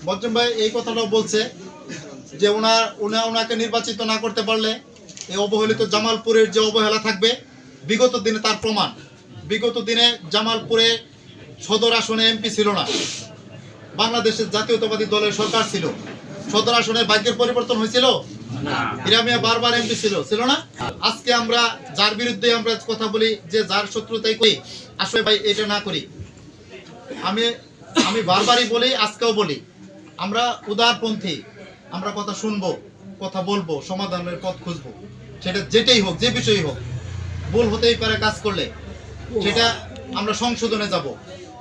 বজ্রম ভাই এই কথাটাও বলছে যে ওনাকে নির্বাচিত না করতে পারলে এই অবহেলিত জামালপুরের যে অবহেলা থাকবে, বিগত দিনে তার প্রমাণ। বিগত দিনে জামালপুরে সদর আসনে এমপি ছিল না, বাংলাদেশের জাতীয়তাবাদী দলের সরকার ছিল। সদর আসনের ভাগ্যের পরিবর্তন হয়েছিল? ইরামিয়া বারবার এমপি ছিল না? আজকে আমরা যার বিরুদ্ধে আমরা কথা বলি, যে যার শত্রুতাই করি, আসলে ভাই এটা না করি। আমি বারবারই বলি, আজকেও বলি, আমরা উদারপন্থী। আমরা কথা শুনবো, কথা বলবো, সমাধানের পথ খুঁজবো। সেটা যেটাই হোক, যে বিষয়ই হোক, ভুল হতেই পারে কাজ করলে, সেটা আমরা সংশোধনে যাব।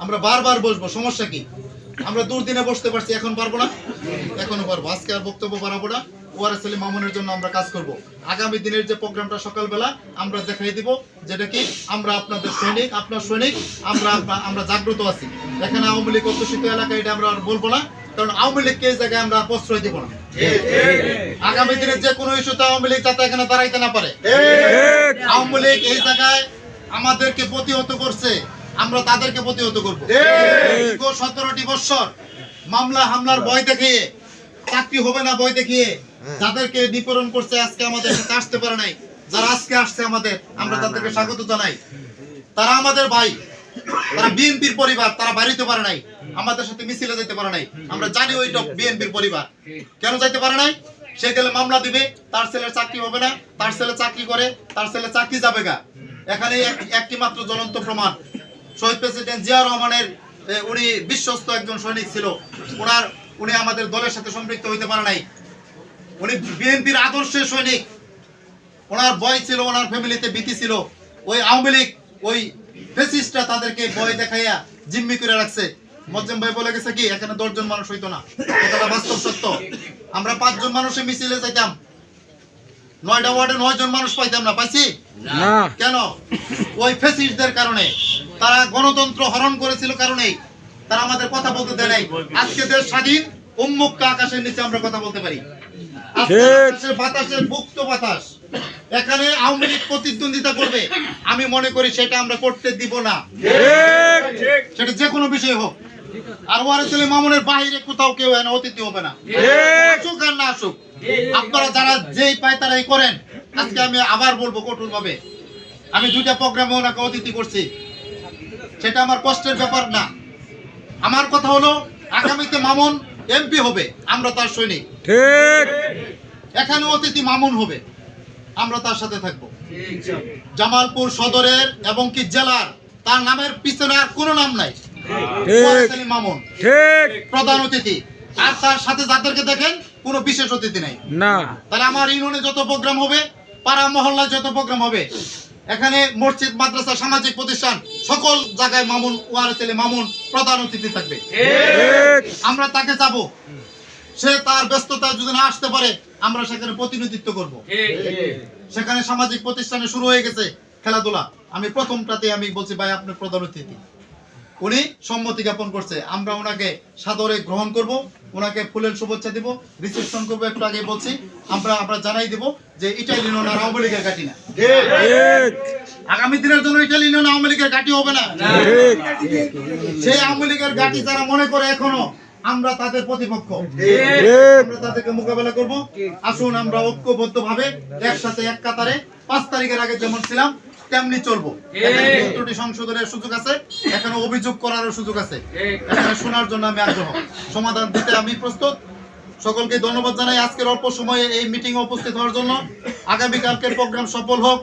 আমরা বারবার বসবো, সমস্যা কি? আমরা দুর্দিনে বসতে পারছি, এখন পারবো না? এখনো পারবো। আজকে আর বক্তব্য বাড়াবো না। ওয়ারেস আলী মামুনের জন্য আমরা কাজ করব। আগামী দিনের যে প্রোগ্রামটা সকালবেলা আমরা দেখাই দিব, যেটা কি আমরা আপনাদের সৈনিক, আপনার সৈনিক, আমরা জাগ্রত আছি। এখানে আওয়ামী লীগ অধ্যুষিত এলাকা, এটা আমরা আর বলবো না, কারণ আওয়ামী লীগকে এই জায়গায় আমরা প্রশ্রয় দিব না। আগামী দিনে যে কোনো ইস্যুতে আওয়ামী লীগ যাতে এখানে দাঁড়াইতে না পারে। আওয়ামী লীগ এই জায়গায় আমাদেরকে প্রতিহত করছে, আমরা তাদেরকে প্রতিহত করবো। 17টি বছর মামলা হামলার ভয় দেখিয়ে, চাকরি হবে না ভয় দেখিয়ে যাদেরকে নিপীড়ন করছে, আজকে আমাদের সাথে আসতে পারে নাই। যারা আজকে আসছে আমাদের, আমরা তাদেরকে স্বাগত জানাই। তারা আমাদের ভাই, তারা বিএনপির পরিবার, তারা বাড়িতে পারে নাই, আমাদের সাথে মিছিলে যেতে পারে নাই। আমরা জানি ওইটা বিএনপির পরিবার। কেন যাইতে পারে নাই? সে গেলে মামলা দিবে, তার ছেলের চাকরি হবে না, তার ছেলে চাকরি করে, তার ছেলে চাকরি যাবে গা। এখানে একটি মাত্র জ্বলন্ত প্রমাণ, শহীদ প্রেসিডেন্ট জিয়া রহমানের, উনি বিশ্বস্ত একজন সৈনিক ছিল, উনি আমাদের দলের সাথে সম্পৃক্ত হইতে পারে নাই। উনি বিএনপির আদর্শের সৈনিক, ওনার ভয় ছিল, ওনার ফ্যামিলিতে ভীতি ছিল। ওই আওয়ামী লীগ, ওই ফ্যাসিস্টরা তাদেরকে ভয় দেখাইয়া জিম্মি করে রাখছে। মজ্জেম ভাই বলে গেছে কি এখানে 10 জন মানুষ হইতো না, এটা বাস্তব সত্য। আমরা 5 জন মানুষে মিছিলে যাইতাম, 9টা ওয়ার্ডে 9 জন মানুষ পাইতাম না, পাইছি না। কেন? ওই ফ্যাসিস্টদের কারণে। তারা গণতন্ত্র হরণ করেছিল কারণেই তারা আমাদের কথা বলতে দেয় নাই। আজকে দেশ স্বাধীন, উন্মুক্ত আকাশের নিচে আমরা কথা বলতে পারি। বাতাসের মুক্ত বাতাস। এখানে আওয়ামী লীগ প্রতিদ্বন্দ্বিতা করবে, আমি মনে করি সেটা আমরা করতে দিব না, সেটা যে কোনো বিষয় হোক। আর ওয়ারেস আলী মামুনের বাইরে কোথাও কেউ অতিথি হবে না, আসুক আর না আসুক। আপনারা যারা যেই পায় তারাই করেন। আজকে আমি আবার বলবো কঠোর ভাবে, আমি 2টা প্রোগ্রামে ওনাকে অতিথি করছি, সেটা আমার কষ্টের ব্যাপার না। আমার কথা হলো, আগামীতে মামুন এমপি হবে, আমরা তার সৈনিক। ঠিক, এখানে অতিথি মামুন হবে, আমরা তার সাথে থাকবো। জামালপুর সদরের এবং কি জেলার, তার নামের পিছনে আর কোনো নাম নাই, মামুন ঠিক প্রধান অতিথি। আর তার সাথে যাদেরকে দেখেন কোনো বিশেষ অতিথি নাই না। তাহলে আমার ইউনিয়নে যত প্রোগ্রাম হবে, পাড়া মহল্লায় যত প্রোগ্রাম হবে, এখানে মসজিদ, মাদ্রাসা, সামাজিক প্রতিষ্ঠান, সকল জায়গায় মামুন, ওয়ারেস আলী মামুন প্রধান অতিথি থাকবে। আমরা তাকে যাবো, সে তার ব্যস্ততা যদি না আসতে পারে, আমরা সেখানে প্রতিনিধিত্ব করব। সেখানে সামাজিক প্রতিষ্ঠানে শুরু হয়ে গেছে খেলাধুলা। আমি প্রথমটাতে আমি বলছি ভাই আপনি প্রধান অতিথি। উনি সম্মতি জ্ঞাপন করছে, আমরা ওনাকে সাদরে গ্রহণ করব, ওনাকে ফুলের শুভেচ্ছা দিব, রিসেপশন করবো। একটু আগে বলছি, আমরা জানাই দিব যে ইটালিয়ান আর আওয়ামী লীগের ঘাঁটি না। আগামী দিনের জন্য ইটালিয়ান আওয়ামী লীগের ঘাঁটি হবে না। সেই আওয়ামী লীগের ঘাঁটি যারা মনে করে এখনো, আমরা তাদের প্রতিপক্ষ, আমরা তাদেরকে মোকাবেলা করব। আসুন আমরা ঐক্যবদ্ধ ভাবে একসাথে এক কাতারে 5 তারিখের আগে যেমন ছিলাম তেমনি চলবো। ত্রুটি সংশোধনের সুযোগ আছে, এখানে অভিযোগ করারও সুযোগ আছে, এখানে শোনার জন্য আমি আগ্রহ, সমাধান দিতে আমি প্রস্তুত। সকলকে ধন্যবাদ জানাই আজকের অল্প সময়ে এই মিটিং এ উপস্থিত হওয়ার জন্য। আগামী কালকের প্রোগ্রাম সফল হোক,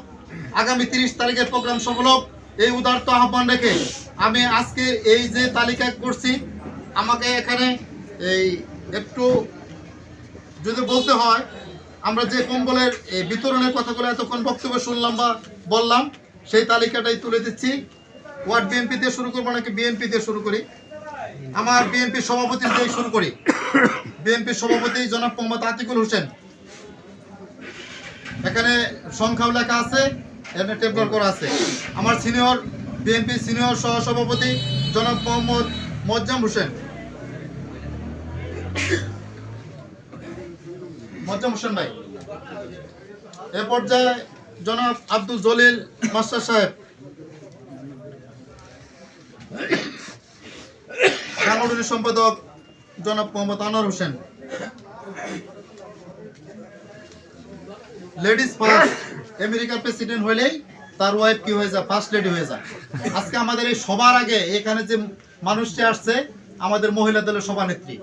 আগামী 30 তারিখের প্রোগ্রাম সফল হোক, এই উদারত আহ্বান রেখে আমি আজকে এই যে তালিকা করছি, আমাকে এখানে এই একটু যদি বলতে হয়, আমরা যে কম্বলের বিতরণের কথাগুলো এতক্ষণ বক্তব্য শুনলাম বা বললাম, সেই তালিকাটাই তুলে দিচ্ছি। ওয়ার্ড বিএনপি দিয়ে শুরু করবো নাকি বিএনপি দিয়ে শুরু করি? আমার বিএনপির সভাপতি দিয়ে শুরু করি। বিএনপির সভাপতি জনাব মোহাম্মদ আতিকুল হোসেন, এখানে সংখ্যাও লেখা আছে, এখানে টেবল করা আছে। আমার সিনিয়র বিএনপি সিনিয়র সহসভাপতি জনাব মোহাম্মদ মজ্জাম হোসেন, মজ্জাম হোসেন ভাই। এ পর্যায়ে জনাব আব্দুল জলিল মাস্টার সাহেব, সাংগঠনিক সম্পাদক জনাব মোহাম্মদ আনোয়ার হোসেন। লেডিস ফার্স্ট, আমেরিকার প্রেসিডেন্ট হলেই তার ওয়াইফ কি হয়ে যায়, ফার্স্ট লেডি হয়ে যায়। আজকে আমাদের এই সবার আগে এখানে যে মানুষটি আসছে আমাদের মহিলা দলের সভানেত্রী,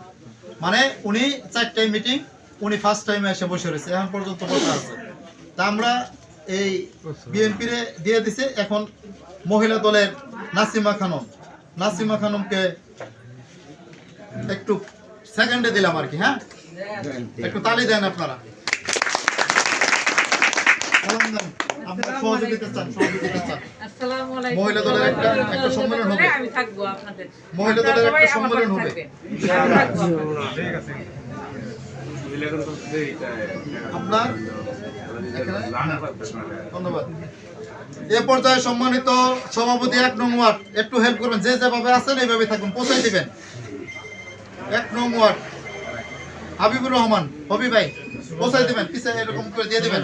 মানে উনি 4টায় মিটিং, উনি ফার্স্ট টাইমে এসে বসে রয়েছে, এখন পর্যন্ত বসে আছে। তা আমরা এই বিএনপিরে দিয়ে দিছে। এখন মহিলা দলের নাসিমা খানমকে একটু সেকেন্ডে দিলাম আর কি। হ্যাঁ, একটু তালি দেন আপনারা। আপনারা সহযোগিতা চান। মহিলা দলের একটা সম্মেলন হবে, মহিলা দলের একটা সম্মেলন হবে। আপনার ধন্যবাদ। এ পর্যায়ে সম্মানিত সভাপতি 1 নং ওয়ার্ড একটু হেল্প করবেন, যে যেভাবে আছেন এইভাবে থাকুন, পৌঁছাই দিবেন। 1 নং ওয়ার্ড হাবিবুর রহমান, হবি ভাই পৌঁছাই দিবেন, পিছিয়ে এরকম করে দিয়ে দিবেন।